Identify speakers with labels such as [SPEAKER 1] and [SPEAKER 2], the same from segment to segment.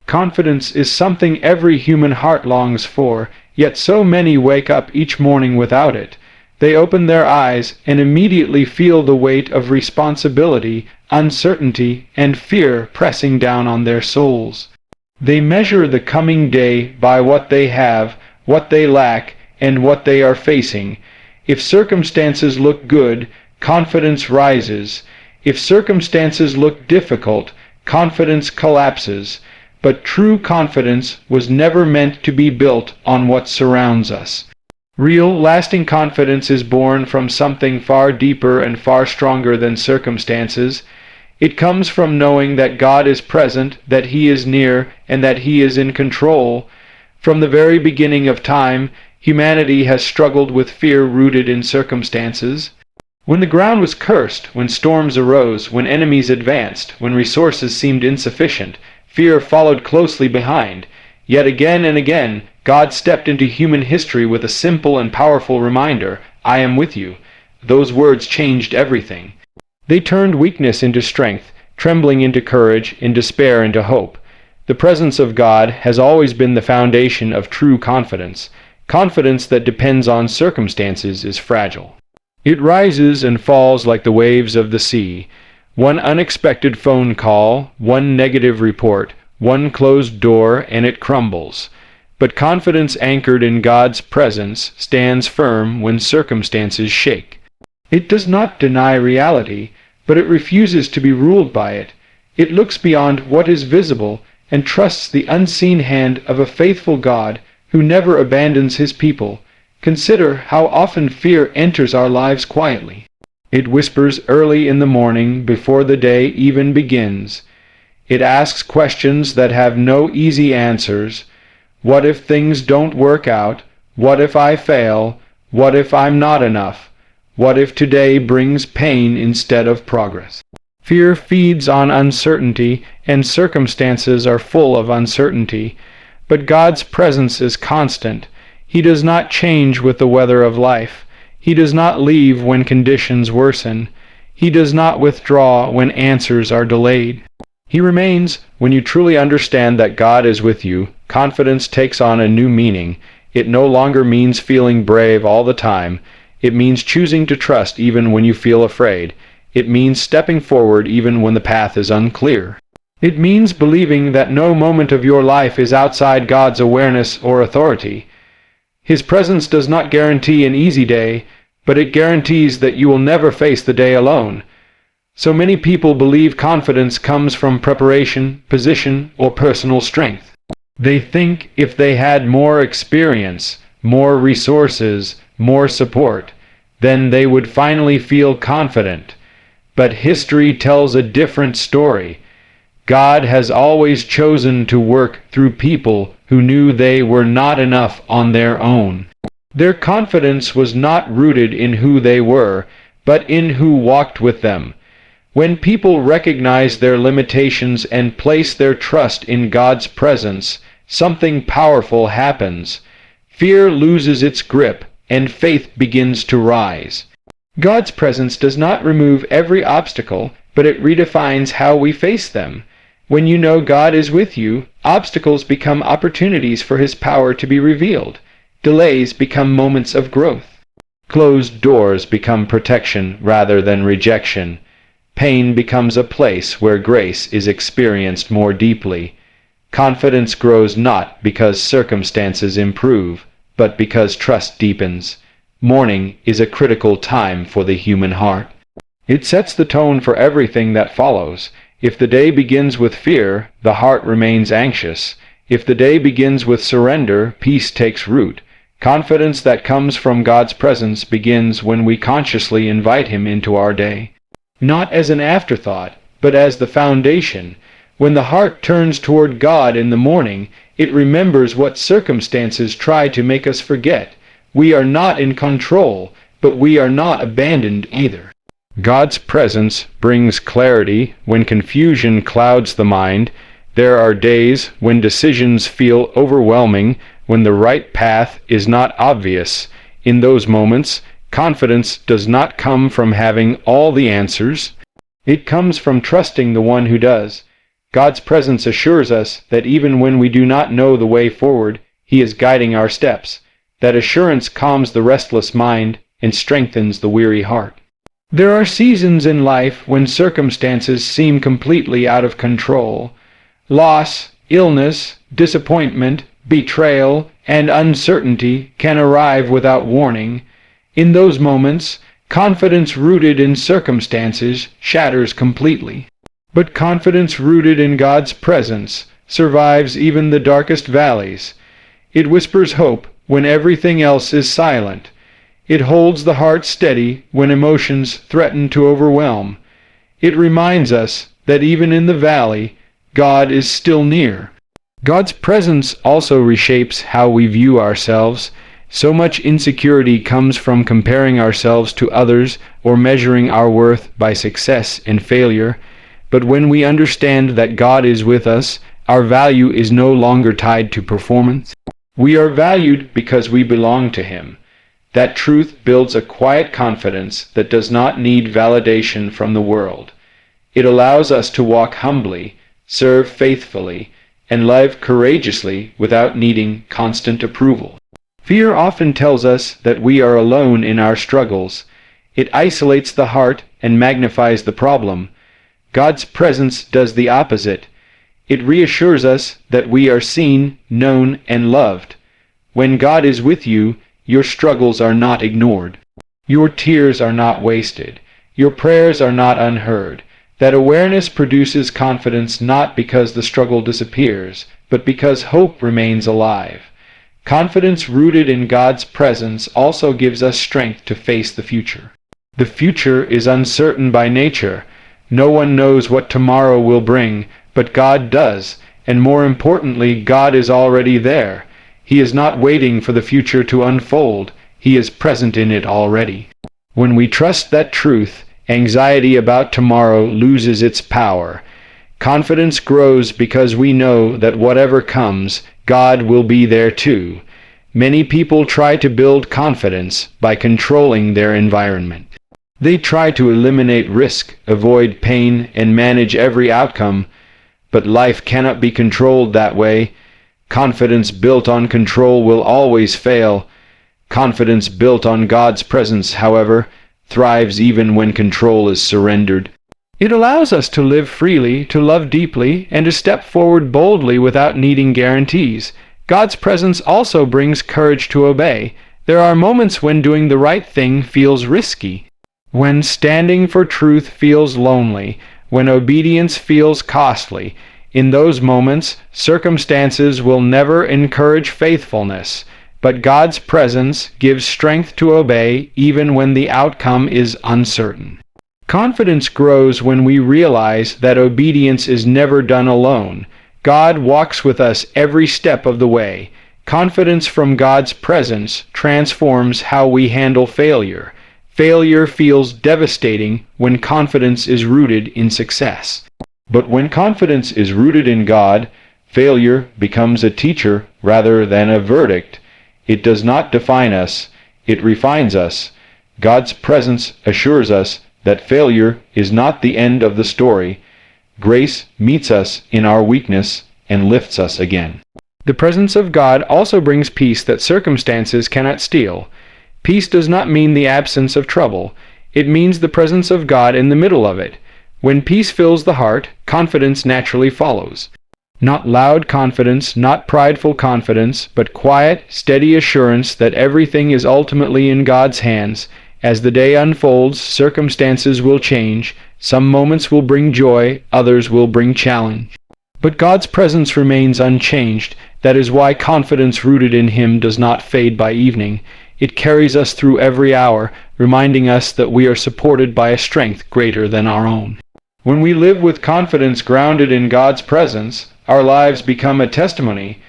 [SPEAKER 1] Confidence is something every human heart longs for, yet so many wake up each morning without it. They open their eyes and immediately feel the weight of responsibility, uncertainty, and fear pressing down on their souls. They measure the coming day by what they have, what they lack, and what they are facing. If circumstances look good, confidence rises. If circumstances look difficult, confidence collapses. But true confidence was never meant to be built on what surrounds us. Real, lasting confidence is born from something far deeper and far stronger than circumstances. It comes from knowing that God is present, that He is near, and that He is in control. From the very beginning of time, humanity has struggled with fear rooted in circumstances. When the ground was cursed, when storms arose, when enemies advanced, when resources seemed insufficient, fear followed closely behind. Yet again and again, God stepped into human history with a simple and powerful reminder, "I am with you." Those words changed everything. They turned weakness into strength, trembling into courage, and despair into hope. The presence of God has always been the foundation of true confidence. Confidence that depends on circumstances is fragile. It rises and falls like the waves of the sea. One unexpected phone call, one negative report, one closed door, and it crumbles. But confidence anchored in God's presence stands firm when circumstances shake. It does not deny reality, but it refuses to be ruled by it. It looks beyond what is visible and trusts the unseen hand of a faithful God who never abandons His people. Consider how often fear enters our lives quietly. It whispers early in the morning before the day even begins. It asks questions that have no easy answers. What if things don't work out? What if I fail? What if I'm not enough? What if today brings pain instead of progress? Fear feeds on uncertainty, and circumstances are full of uncertainty. But God's presence is constant. He does not change with the weather of life. He does not leave when conditions worsen. He does not withdraw when answers are delayed. He remains. When you truly understand that God is with you, confidence takes on a new meaning. It no longer means feeling brave all the time. It means choosing to trust even when you feel afraid. It means stepping forward even when the path is unclear. It means believing that no moment of your life is outside God's awareness or authority. His presence does not guarantee an easy day, but it guarantees that you will never face the day alone. So many people believe confidence comes from preparation, position, or personal strength. They think if they had more experience, more resources, more support, then they would finally feel confident. But history tells a different story. God has always chosen to work through people who knew they were not enough on their own. Their confidence was not rooted in who they were, but in who walked with them. When people recognize their limitations and place their trust in God's presence, something powerful happens. Fear loses its grip, and faith begins to rise. God's presence does not remove every obstacle, but it redefines how we face them. When you know God is with you, obstacles become opportunities for His power to be revealed. Delays become moments of growth. Closed doors become protection rather than rejection. Pain becomes a place where grace is experienced more deeply. Confidence grows not because circumstances improve, but because trust deepens. Morning is a critical time for the human heart. It sets the tone for everything that follows. If the day begins with fear, the heart remains anxious. If the day begins with surrender, peace takes root. Confidence that comes from God's presence begins when we consciously invite Him into our day. Not as an afterthought, but as the foundation. When the heart turns toward God in the morning, it remembers what circumstances try to make us forget. We are not in control, but we are not abandoned either. God's presence brings clarity when confusion clouds the mind. There are days when decisions feel overwhelming, when the right path is not obvious. In those moments, confidence does not come from having all the answers. It comes from trusting the one who does. God's presence assures us that even when we do not know the way forward, He is guiding our steps. That assurance calms the restless mind and strengthens the weary heart. There are seasons in life when circumstances seem completely out of control. Loss, illness, disappointment, betrayal, and uncertainty can arrive without warning. In those moments, confidence rooted in circumstances shatters completely. But confidence rooted in God's presence survives even the darkest valleys. It whispers hope when everything else is silent. It holds the heart steady when emotions threaten to overwhelm. It reminds us that even in the valley, God is still near. God's presence also reshapes how we view ourselves. So much insecurity comes from comparing ourselves to others or measuring our worth by success and failure. But when we understand that God is with us, our value is no longer tied to performance. We are valued because we belong to Him. That truth builds a quiet confidence that does not need validation from the world. It allows us to walk humbly, serve faithfully, and live courageously without needing constant approval. Fear often tells us that we are alone in our struggles. It isolates the heart and magnifies the problem. God's presence does the opposite. It reassures us that we are seen, known, and loved. When God is with you, your struggles are not ignored. Your tears are not wasted. Your prayers are not unheard. That awareness produces confidence not because the struggle disappears, but because hope remains alive. Confidence rooted in God's presence also gives us strength to face the future. The future is uncertain by nature. No one knows what tomorrow will bring, but God does, and more importantly, God is already there. He is not waiting for the future to unfold. He is present in it already. When we trust that truth, anxiety about tomorrow loses its power. Confidence grows because we know that whatever comes, God will be there too. Many people try to build confidence by controlling their environment. They try to eliminate risk, avoid pain, and manage every outcome, but life cannot be controlled that way. Confidence built on control will always fail. Confidence built on God's presence, however, thrives even when control is surrendered. It allows us to live freely, to love deeply, and to step forward boldly without needing guarantees. God's presence also brings courage to obey. There are moments when doing the right thing feels risky, when standing for truth feels lonely, when obedience feels costly. In those moments, circumstances will never encourage faithfulness, but God's presence gives strength to obey even when the outcome is uncertain. Confidence grows when we realize that obedience is never done alone. God walks with us every step of the way. Confidence from God's presence transforms how we handle failure. Failure feels devastating when confidence is rooted in success. But when confidence is rooted in God, failure becomes a teacher rather than a verdict. It does not define us, it refines us. God's presence assures us that failure is not the end of the story. Grace meets us in our weakness and lifts us again. The presence of God also brings peace that circumstances cannot steal. Peace does not mean the absence of trouble. It means the presence of God in the middle of it. When peace fills the heart, confidence naturally follows. Not loud confidence, not prideful confidence, but quiet, steady assurance that everything is ultimately in God's hands. As the day unfolds, circumstances will change. Some moments will bring joy, others will bring challenge. But God's presence remains unchanged. That is why confidence rooted in Him does not fade by evening. It carries us through every hour, reminding us that we are supported by a strength greater than our own. When we live with confidence grounded in God's presence, our lives become a testimony.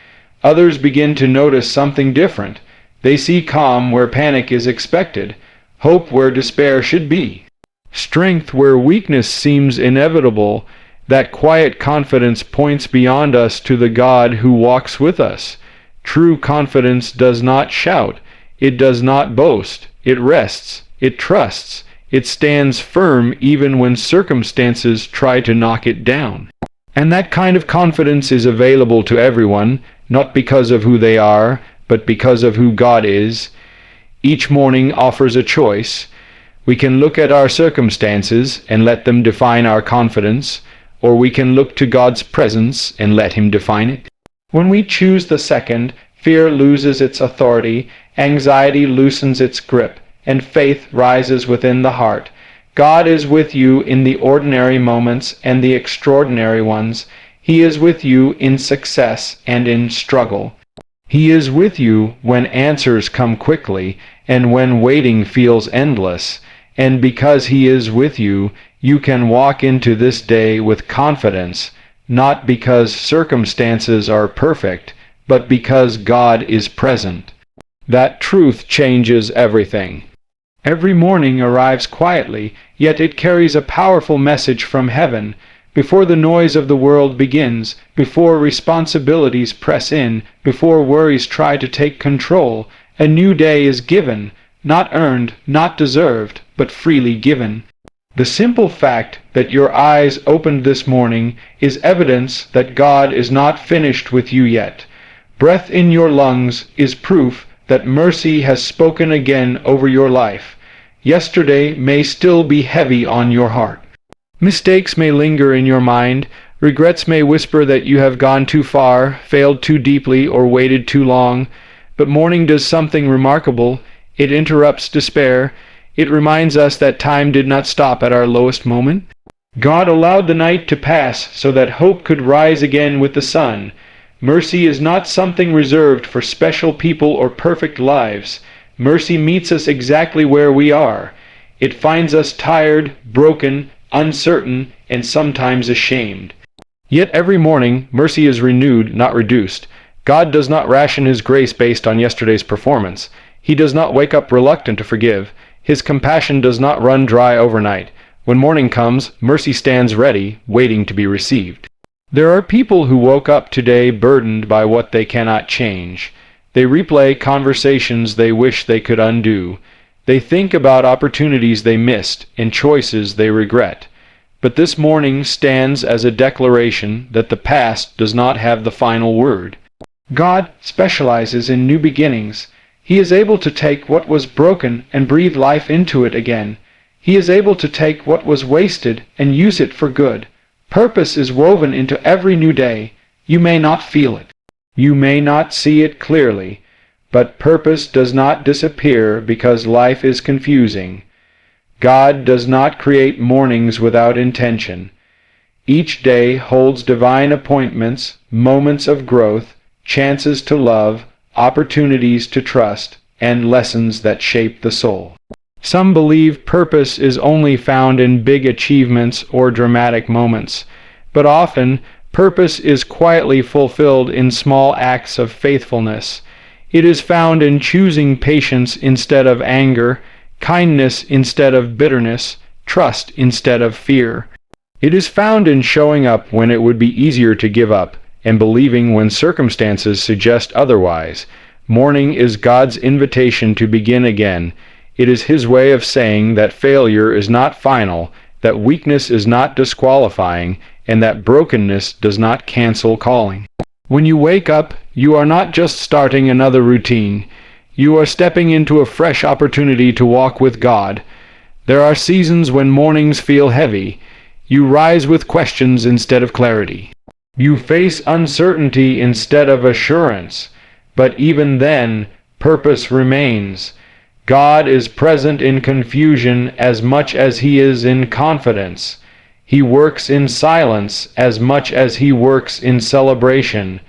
[SPEAKER 1] Others begin to notice something different. They see calm where panic is expected, hope where despair should be, strength where weakness seems inevitable. That quiet confidence points beyond us to the God who walks with us. True confidence does not shout. It does not boast. It rests. It trusts. It stands firm even when circumstances try to knock it down. And that kind of confidence is available to everyone, not because of who they are, but because of who God is. Each morning offers a choice. We can look at our circumstances and let them define our confidence, or we can look to God's presence and let Him define it. When we choose the second, fear loses its authority, anxiety loosens its grip, and faith rises within the heart. God is with you in the ordinary moments and the extraordinary ones. He is with you in success and in struggle. He is with you when answers come quickly and when waiting feels endless. And because He is with you, you can walk into this day with confidence, not because circumstances are perfect, but because God is present. That truth changes everything. Every morning arrives quietly, yet it carries a powerful message from heaven. Before the noise of the world begins, before responsibilities press in, before worries try to take control, a new day is given, not earned, not deserved, but freely given. The simple fact that your eyes opened this morning is evidence that God is not finished with you yet. Breath in your lungs is proof that mercy has spoken again over your life. Yesterday may still be heavy on your heart. Mistakes may linger in your mind. Regrets may whisper that you have gone too far, failed too deeply, or waited too long. But morning does something remarkable. It interrupts despair. It reminds us that time did not stop at our lowest moment. God allowed the night to pass so that hope could rise again with the sun. Mercy is not something reserved for special people or perfect lives. Mercy meets us exactly where we are. It finds us tired, broken, uncertain, and sometimes ashamed. Yet every morning, mercy is renewed, not reduced. God does not ration His grace based on yesterday's performance. He does not wake up reluctant to forgive. His compassion does not run dry overnight. When morning comes, mercy stands ready, waiting to be received. There are people who woke up today burdened by what they cannot change. They replay conversations they wish they could undo. They think about opportunities they missed and choices they regret. But this morning stands as a declaration that the past does not have the final word. God specializes in new beginnings. He is able to take what was broken and breathe life into it again. He is able to take what was wasted and use it for good. Purpose is woven into every new day. You may not feel it. You may not see it clearly, but purpose does not disappear because life is confusing. God does not create mornings without intention. Each day holds divine appointments, moments of growth, chances to love, opportunities to trust, and lessons that shape the soul. Some believe purpose is only found in big achievements or dramatic moments, but often purpose is quietly fulfilled in small acts of faithfulness. It is found in choosing patience instead of anger, kindness instead of bitterness, trust instead of fear. It is found in showing up when it would be easier to give up, and believing when circumstances suggest otherwise. Morning is God's invitation to begin again. It is His way of saying that failure is not final, that weakness is not disqualifying, and that brokenness does not cancel calling. When you wake up, you are not just starting another routine. You are stepping into a fresh opportunity to walk with God. There are seasons when mornings feel heavy. You rise with questions instead of clarity. You face uncertainty instead of assurance. But even then, purpose remains. God is present in confusion as much as He is in confidence. He works in silence as much as He works in celebration.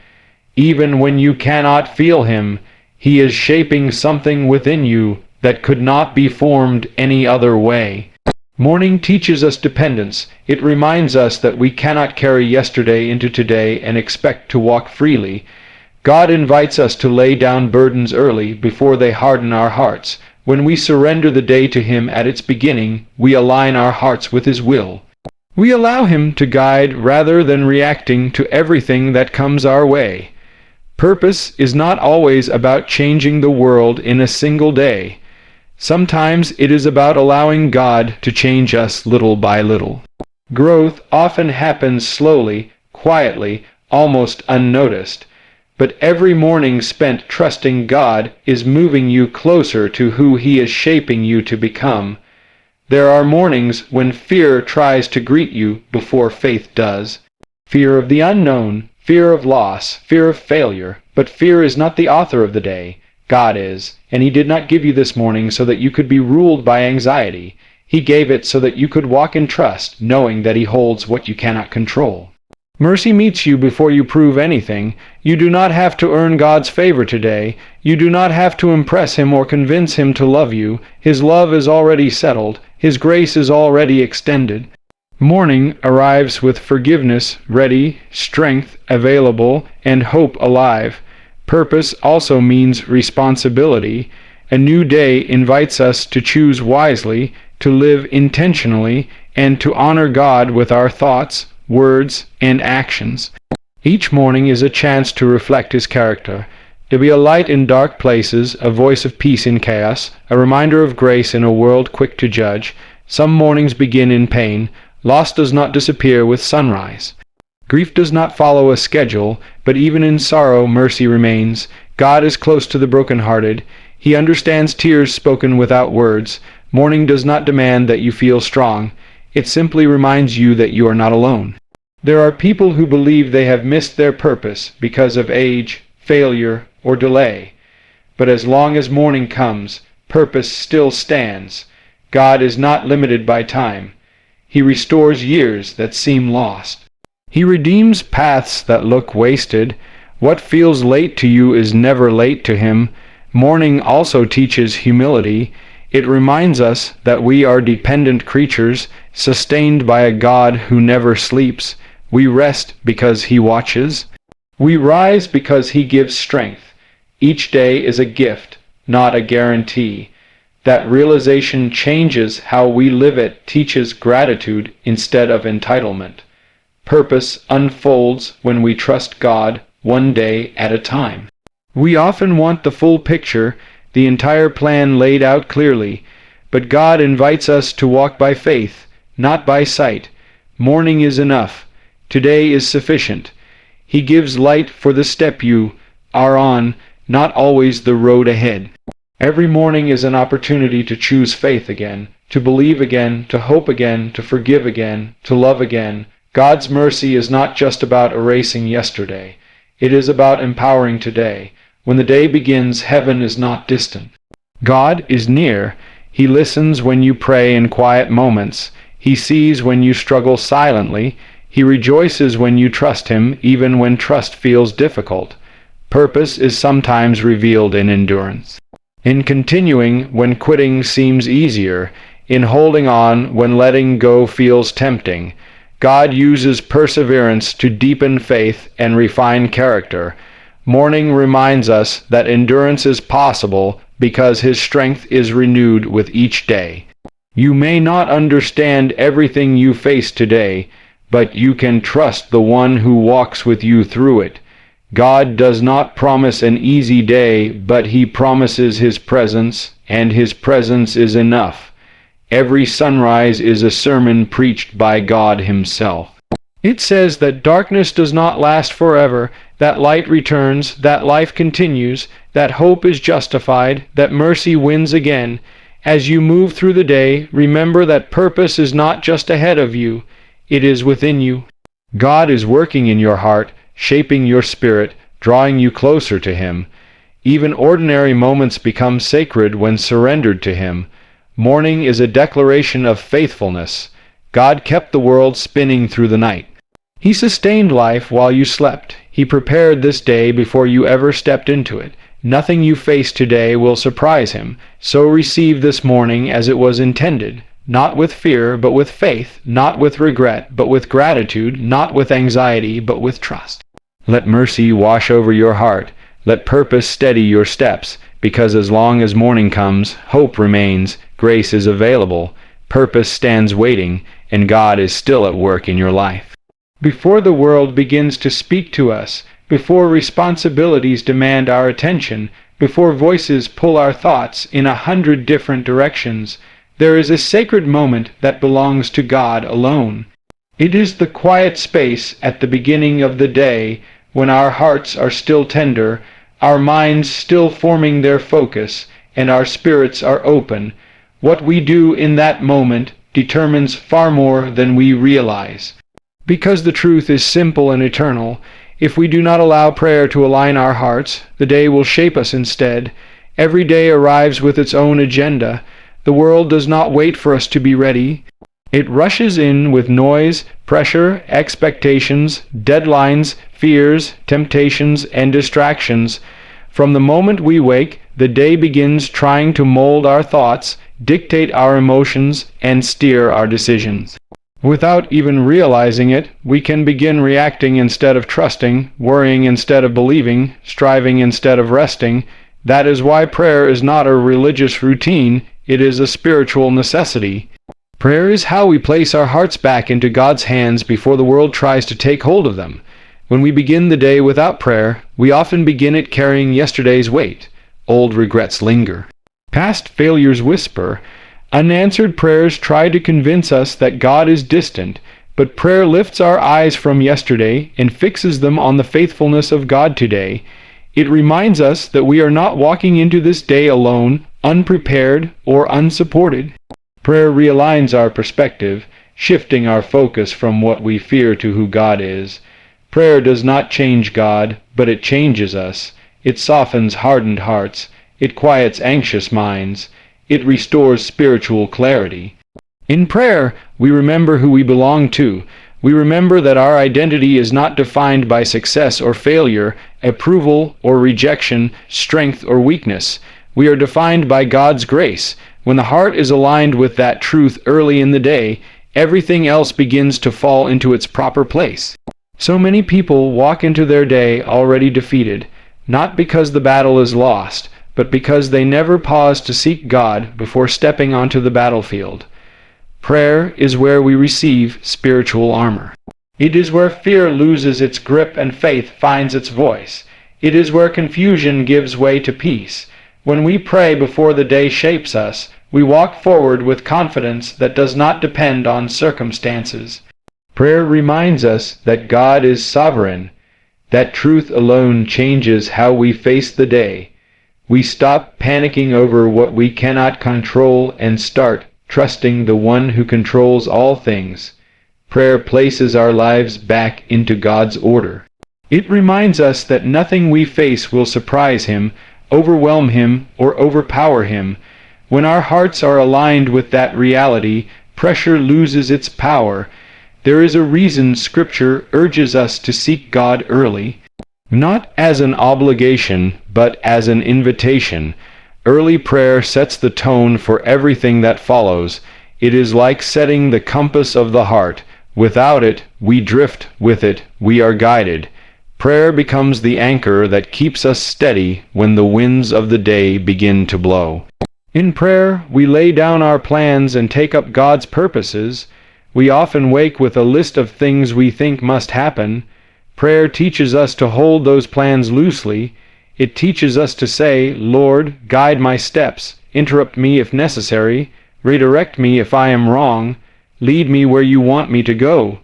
[SPEAKER 1] Even when you cannot feel Him, He is shaping something within you that could not be formed any other way. Morning teaches us dependence. It reminds us that we cannot carry yesterday into today and expect to walk freely. God invites us to lay down burdens early before they harden our hearts. When we surrender the day to Him at its beginning, we align our hearts with His will. We allow Him to guide rather than reacting to everything that comes our way. Purpose is not always about changing the world in a single day. Sometimes it is about allowing God to change us little by little. Growth often happens slowly, quietly, almost unnoticed. But every morning spent trusting God is moving you closer to who He is shaping you to become. There are mornings when fear tries to greet you before faith does. Fear of the unknown, fear of loss, fear of failure. But fear is not the author of the day. God is, and He did not give you this morning so that you could be ruled by anxiety. He gave it so that you could walk in trust, knowing that He holds what you cannot control. Mercy meets you before you prove anything. You do not have to earn God's favor today. You do not have to impress Him or convince Him to love you. His love is already settled. His grace is already extended. Morning arrives with forgiveness ready, strength available, and hope alive. Purpose also means responsibility. A new day invites us to choose wisely, to live intentionally, and to honor God with our thoughts, words, and actions. Each morning is a chance to reflect His character, to be a light in dark places, a voice of peace in chaos, a reminder of grace in a world quick to judge. Some mornings begin in pain. Loss does not disappear with sunrise. Grief does not follow a schedule, but even in sorrow mercy remains. God is close to the brokenhearted. He understands tears spoken without words. Morning does not demand that you feel strong. It simply reminds you that you are not alone. There are people who believe they have missed their purpose because of age, failure, or delay. But as long as morning comes, purpose still stands. God is not limited by time. He restores years that seem lost. He redeems paths that look wasted. What feels late to you is never late to Him. Morning also teaches humility. It reminds us that we are dependent creatures, sustained by a God who never sleeps. We rest because He watches. We rise because He gives strength. Each day is a gift, not a guarantee. That realization changes how we live it, teaches gratitude instead of entitlement. Purpose unfolds when we trust God one day at a time. We often want the full picture, the entire plan laid out clearly, but God invites us to walk by faith, not by sight. Morning is enough. Today is sufficient. He gives light for the step you are on, not always the road ahead. Every morning is an opportunity to choose faith again, to believe again, to hope again, to forgive again, to love again. God's mercy is not just about erasing yesterday. It is about empowering today. When the day begins, heaven is not distant. God is near. He listens when you pray in quiet moments. He sees when you struggle silently. He rejoices when you trust Him, even when trust feels difficult. Purpose is sometimes revealed in endurance. In continuing when quitting seems easier, in holding on when letting go feels tempting. God uses perseverance to deepen faith and refine character. Morning reminds us that endurance is possible because His strength is renewed with each day. You may not understand everything you face today, but you can trust the one who walks with you through it. God does not promise an easy day, but He promises His presence, and His presence is enough. Every sunrise is a sermon preached by God Himself. It says that darkness does not last forever, that light returns, that life continues, that hope is justified, that mercy wins again. As you move through the day, remember that purpose is not just ahead of you, it is within you. God is working in your heart, shaping your spirit, drawing you closer to Him. Even ordinary moments become sacred when surrendered to Him. Morning is a declaration of faithfulness. God kept the world spinning through the night. He sustained life while you slept. He prepared this day before you ever stepped into it. Nothing you face today will surprise Him. So receive this morning as it was intended, not with fear, but with faith, not with regret, but with gratitude, not with anxiety, but with trust. Let mercy wash over your heart. Let purpose steady your steps, because as long as morning comes, hope remains, grace is available, purpose stands waiting, and God is still at work in your life. Before the world begins to speak to us, before responsibilities demand our attention, before voices pull our thoughts in 100 different directions, there is a sacred moment that belongs to God alone. It is the quiet space at the beginning of the day when our hearts are still tender, our minds still forming their focus, and our spirits are open. What we do in that moment determines far more than we realize. Because the truth is simple and eternal, if we do not allow prayer to align our hearts, the day will shape us instead. Every day arrives with its own agenda. The world does not wait for us to be ready. It rushes in with noise, pressure, expectations, deadlines, fears, temptations, and distractions. From the moment we wake, the day begins trying to mold our thoughts, dictate our emotions, and steer our decisions. Without even realizing it, we can begin reacting instead of trusting, worrying instead of believing, striving instead of resting. That is why prayer is not a religious routine, it is a spiritual necessity. Prayer is how we place our hearts back into God's hands before the world tries to take hold of them. When we begin the day without prayer, we often begin it carrying yesterday's weight. Old regrets linger. Past failures whisper. Unanswered prayers try to convince us that God is distant, but prayer lifts our eyes from yesterday and fixes them on the faithfulness of God today. It reminds us that we are not walking into this day alone, unprepared, or unsupported. Prayer realigns our perspective, shifting our focus from what we fear to who God is. Prayer does not change God, but it changes us. It softens hardened hearts. It quiets anxious minds. It restores spiritual clarity. In prayer, we remember who we belong to. We remember that our identity is not defined by success or failure, approval or rejection, strength or weakness. We are defined by God's grace. When the heart is aligned with that truth early in the day, everything else begins to fall into its proper place. So many people walk into their day already defeated, not because the battle is lost, but because they never pause to seek God before stepping onto the battlefield. Prayer is where we receive spiritual armor. It is where fear loses its grip and faith finds its voice. It is where confusion gives way to peace. When we pray before the day shapes us, we walk forward with confidence that does not depend on circumstances. Prayer reminds us that God is sovereign. That truth alone changes how we face the day. We stop panicking over what we cannot control and start trusting the one who controls all things. Prayer places our lives back into God's order. It reminds us that nothing we face will surprise Him, overwhelm Him, or overpower Him. When our hearts are aligned with that reality, pressure loses its power. There is a reason Scripture urges us to seek God early, not as an obligation, but as an invitation. Early prayer sets the tone for everything that follows. It is like setting the compass of the heart. Without it, we drift. With it, we are guided. Prayer becomes the anchor that keeps us steady when the winds of the day begin to blow. In prayer, we lay down our plans and take up God's purposes. We often wake with a list of things we think must happen. Prayer teaches us to hold those plans loosely. It teaches us to say, "Lord, guide my steps, interrupt me if necessary, redirect me if I am wrong, lead me where you want me to go."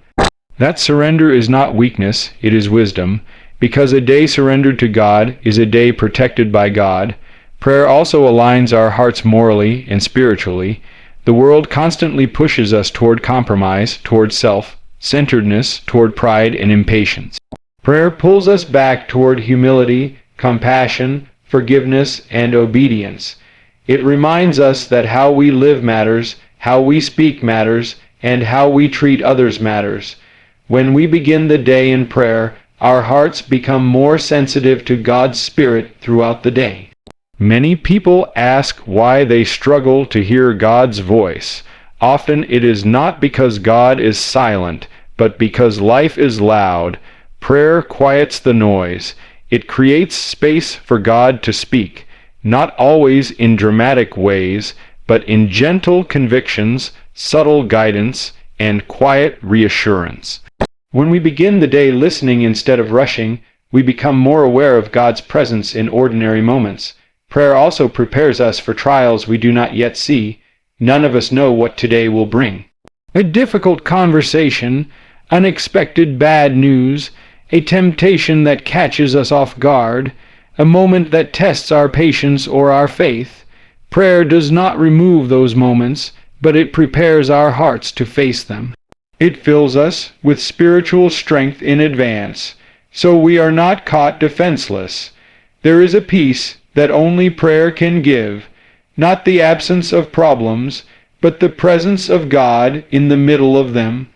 [SPEAKER 1] That surrender is not weakness, it is wisdom, because a day surrendered to God is a day protected by God. Prayer also aligns our hearts morally and spiritually. The world constantly pushes us toward compromise, toward self-centeredness, toward pride and impatience. Prayer pulls us back toward humility, compassion, forgiveness, and obedience. It reminds us that how we live matters, how we speak matters, and how we treat others matters. When we begin the day in prayer, our hearts become more sensitive to God's Spirit throughout the day. Many people ask why they struggle to hear God's voice. Often it is not because God is silent, but because life is loud. Prayer quiets the noise. It creates space for God to speak, not always in dramatic ways, but in gentle convictions, subtle guidance, and quiet reassurance. When we begin the day listening instead of rushing, we become more aware of God's presence in ordinary moments. Prayer also prepares us for trials we do not yet see. None of us know what today will bring. A difficult conversation, unexpected bad news, a temptation that catches us off guard, a moment that tests our patience or our faith. Prayer does not remove those moments, but it prepares our hearts to face them. It fills us with spiritual strength in advance, so we are not caught defenseless. There is a peace that only prayer can give, not the absence of problems, but the presence of God in the middle of them.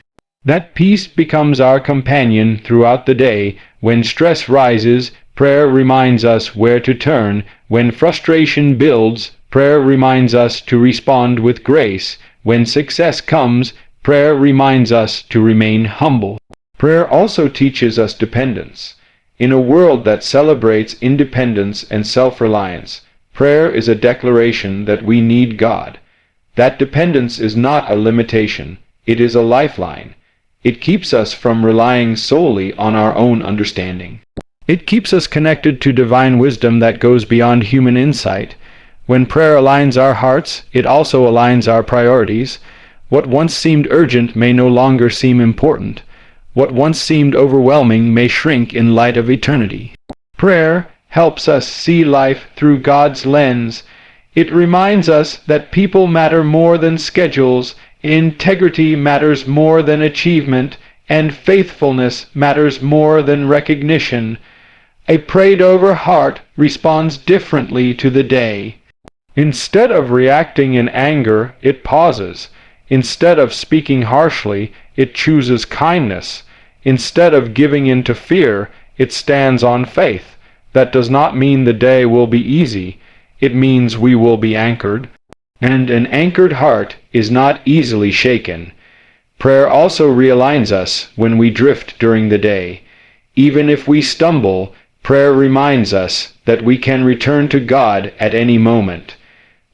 [SPEAKER 1] That peace becomes our companion throughout the day. When stress rises, prayer reminds us where to turn. When frustration builds, prayer reminds us to respond with grace. When success comes, prayer reminds us to remain humble. Prayer also teaches us dependence. In a world that celebrates independence and self-reliance, prayer is a declaration that we need God. That dependence is not a limitation, it is a lifeline. It keeps us from relying solely on our own understanding. It keeps us connected to divine wisdom that goes beyond human insight. When prayer aligns our hearts, it also aligns our priorities. What once seemed urgent may no longer seem important. What once seemed overwhelming may shrink in light of eternity. Prayer helps us see life through God's lens. It reminds us that people matter more than schedules, integrity matters more than achievement, and faithfulness matters more than recognition. A prayed-over heart responds differently to the day. Instead of reacting in anger, it pauses. Instead of speaking harshly, it chooses kindness. Instead of giving in to fear, it stands on faith. That does not mean the day will be easy. It means we will be anchored. And an anchored heart is not easily shaken. Prayer also realigns us when we drift during the day. Even if we stumble, prayer reminds us that we can return to God at any moment.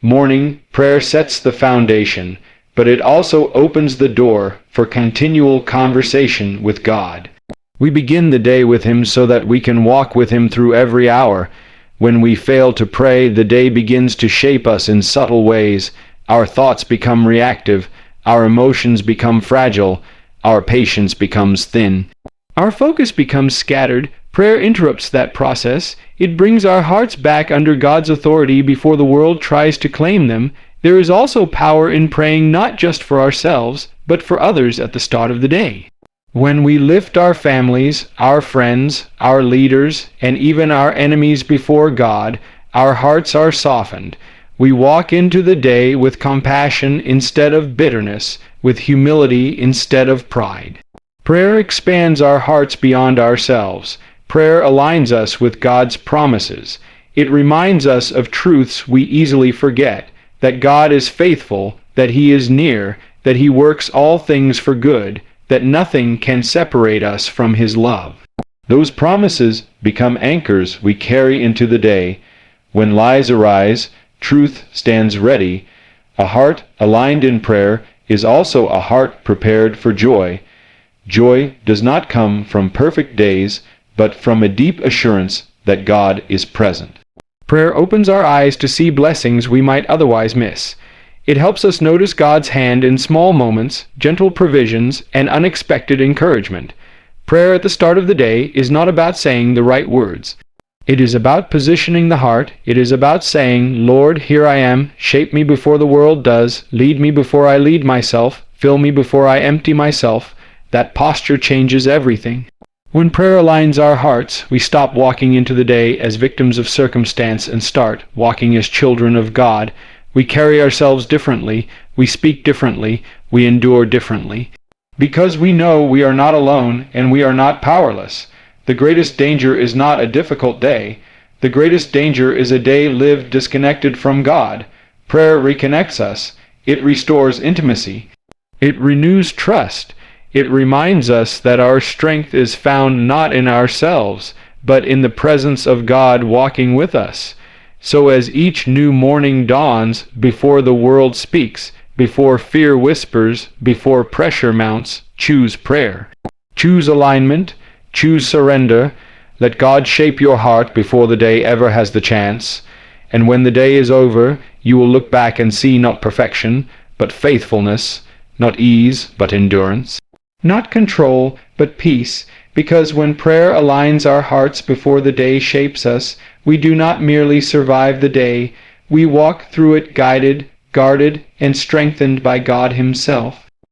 [SPEAKER 1] Morning prayer sets the foundation, but it also opens the door for continual conversation with God. We begin the day with Him so that we can walk with Him through every hour. When we fail to pray, the day begins to shape us in subtle ways. Our thoughts become reactive, our emotions become fragile, our patience becomes thin. Our focus becomes scattered. Prayer interrupts that process. It brings our hearts back under God's authority before the world tries to claim them. There is also power in praying not just for ourselves, but for others at the start of the day. When we lift our families, our friends, our leaders, and even our enemies before God, our hearts are softened. We walk into the day with compassion instead of bitterness, with humility instead of pride. Prayer expands our hearts beyond ourselves. Prayer aligns us with God's promises. It reminds us of truths we easily forget, that God is faithful, that He is near, that He works all things for good, that nothing can separate us from His love. Those promises become anchors we carry into the day. When lies arise, truth stands ready. A heart aligned in prayer is also a heart prepared for joy. Joy does not come from perfect days, but from a deep assurance that God is present. Prayer opens our eyes to see blessings we might otherwise miss. It helps us notice God's hand in small moments, gentle provisions, and unexpected encouragement. Prayer at the start of the day is not about saying the right words. It is about positioning the heart. It is about saying, Lord, here I am. Shape me before the world does. Lead me before I lead myself. Fill me before I empty myself. That posture changes everything. When prayer aligns our hearts, we stop walking into the day as victims of circumstance and start walking as children of God. We carry ourselves differently, we speak differently, we endure differently. Because we know we are not alone and we are not powerless. The greatest danger is not a difficult day. The greatest danger is a day lived disconnected from God. Prayer reconnects us. It restores intimacy. It renews trust. It reminds us that our strength is found not in ourselves, but in the presence of God walking with us. So as each new morning dawns, before the world speaks, before fear whispers, before pressure mounts, choose prayer. Choose alignment, choose surrender. Let God shape your heart before the day ever has the chance. And when the day is over, you will look back and see not perfection, but faithfulness, not ease, but endurance. Not control, but peace, because when prayer aligns our hearts before the day shapes us, we do not merely survive the day, we walk through it guided, guarded, and strengthened by God Himself.